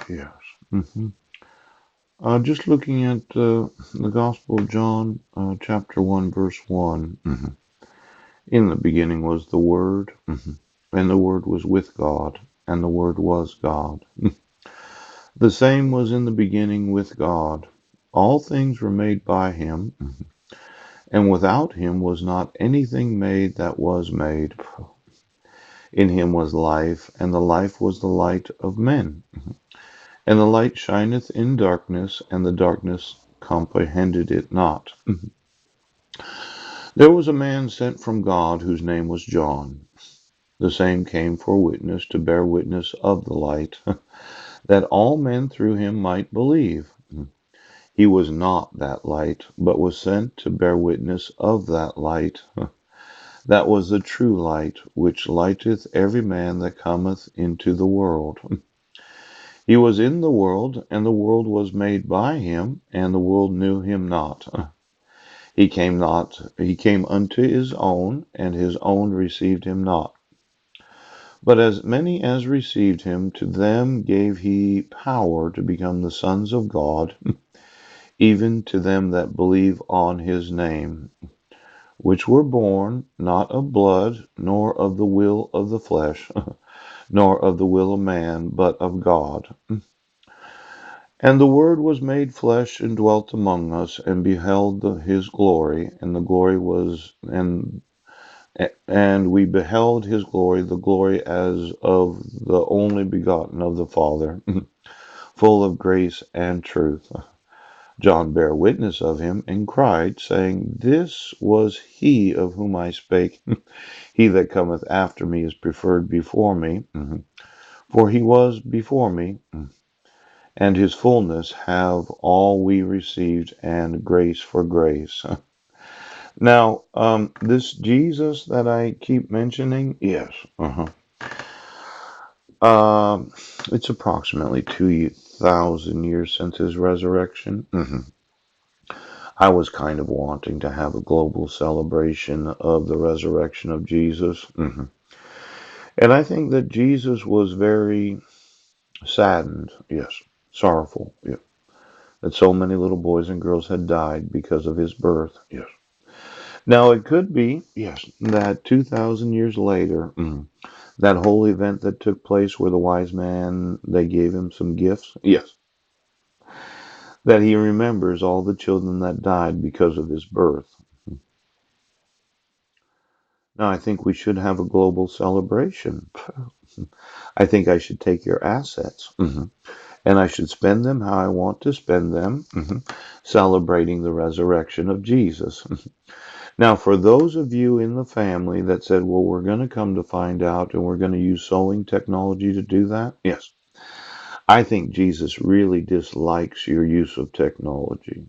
Yes. hmm just looking at the Gospel of John, chapter 1, verse 1. In the beginning was the Word, and the Word was with God, and the Word was God. The same was in the beginning with God. All things were made by him, and without him was not anything made that was made. In him was life, and the life was the light of men. And the light shineth in darkness, and the darkness comprehended it not. There was a man sent from God whose name was John. The same came for witness, to bear witness of the light, that all men through him might believe. He was not that light, but was sent to bear witness of that light. That was the true light, which lighteth every man that cometh into the world. He was in the world, and the world was made by him, and the world knew him not. He came unto his own, and his own received him not. But as many as received him, to them gave he power to become the sons of God, even to them that believe on his name, which were born not of blood, nor of the will of the flesh, nor of the will of man, but of God. And the Word was made flesh and dwelt among us, and beheld his glory, and the glory was and we beheld his glory, the glory as of the only begotten of the Father, full of grace and truth. John bare witness of him, and cried, saying, This was he of whom I spake. He that cometh after me is preferred before me, for he was before me. And his fullness have all we received, and grace for grace. Now, this Jesus that I keep mentioning, yes, it's approximately 2,000 years since his resurrection. I was kind of wanting to have a global celebration of the resurrection of Jesus. And I think that Jesus was very saddened, yes, sorrowful, yes, that so many little boys and girls had died because of his birth, yes. Now, it could be, yes, that 2,000 years later, that whole event that took place where the wise man, they gave him some gifts, yes, that he remembers all the children that died because of his birth. Now, I think we should have a global celebration. I think I should take your assets, and I should spend them how I want to spend them, celebrating the resurrection of Jesus. Now, for those of you in the family that said, well, we're going to come to find out and we're going to use sewing technology to do that, yes, I think Jesus really dislikes your use of technology.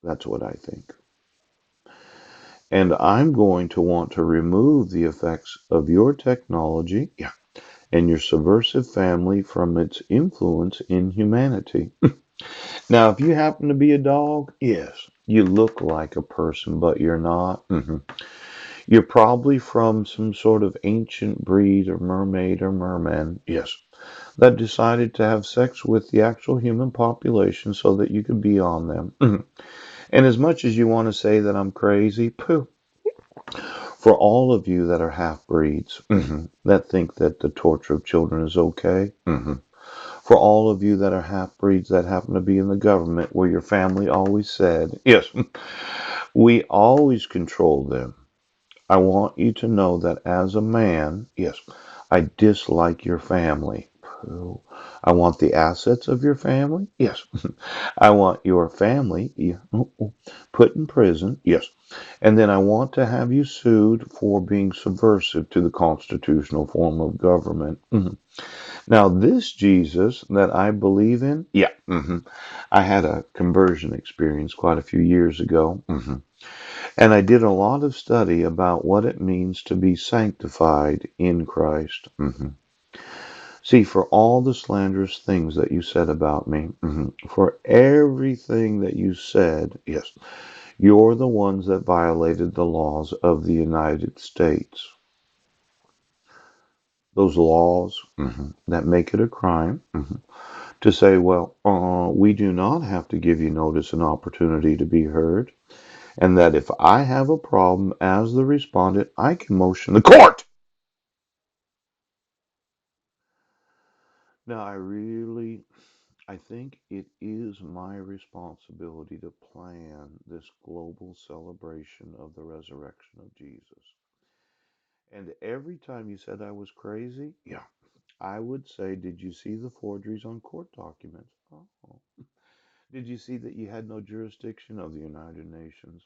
That's what I think. And I'm going to want to remove the effects of your technology, yeah, and your subversive family from its influence in humanity. Now, if you happen to be a dog, yes, you look like a person, but you're not. You're probably from some sort of ancient breed or mermaid or merman, yes, that decided to have sex with the actual human population so that you could be on them. And as much as you want to say that I'm crazy, pooh, for all of you that are half breeds, that think that the torture of children is okay, for all of you that are half breeds that happen to be in the government where your family always said, yes, we always control them. I want you to know that as a man, yes, I dislike your family. I want the assets of your family. Yes. I want your family put in prison. Yes. And then I want to have you sued for being subversive to the constitutional form of government. Now, this Jesus that I believe in, yeah, I had a conversion experience quite a few years ago. And I did a lot of study about what it means to be sanctified in Christ. See, for all the slanderous things that you said about me, for everything that you said, yes, you're the ones that violated the laws of the United States. those laws that make it a crime, to say, well, we do not have to give you notice and opportunity to be heard, and that if I have a problem as the respondent, I can motion the court. Now, I think it is my responsibility to plan this global celebration of the resurrection of Jesus. And every time you said I was crazy, yeah, I would say, did you see the forgeries on court documents? Oh. Did you see that you had no jurisdiction of the United Nations?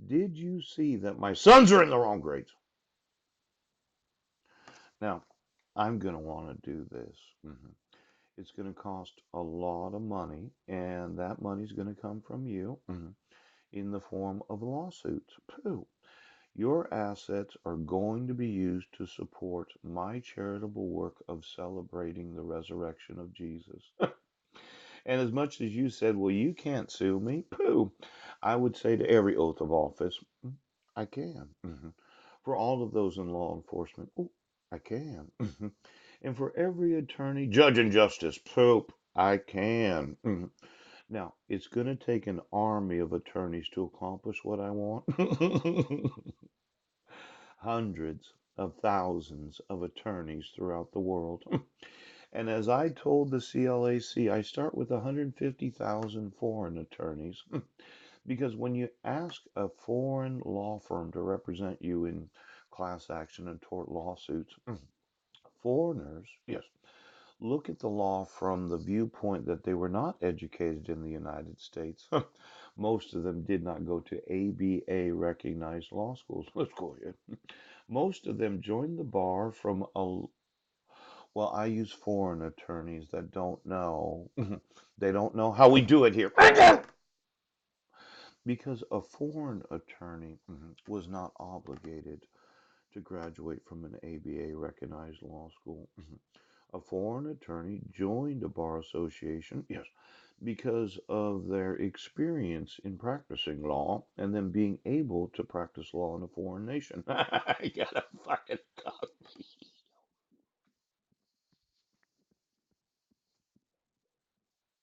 Did you see that my sons are in the wrong grades? Now, I'm going to want to do this. It's going to cost a lot of money, and that money is going to come from you in the form of lawsuits. Pooh. Your assets are going to be used to support my charitable work of celebrating the resurrection of Jesus. And as much as you said, well, you can't sue me, pooh, I would say to every oath of office, I can. For all of those in law enforcement, oh, I can. And for every attorney, judge, and justice, poop, I can. Now, it's going to take an army of attorneys to accomplish what I want. Hundreds of thousands of attorneys throughout the world. And as I told the CLAC, I start with 150,000 foreign attorneys because when you ask a foreign law firm to represent you in class action and tort lawsuits, foreigners, yes, look at the law from the viewpoint that they were not educated in the United States. Most of them did not go to ABA recognized law schools. Let's go ahead. Most of them joined the bar from a, well, I use foreign attorneys that don't know. They don't know how we do it here. Because a foreign attorney was not obligated to graduate from an ABA recognized law school. A foreign attorney joined a bar association, yes, because of their experience in practicing law and then being able to practice law in a foreign nation. I gotta fucking talk.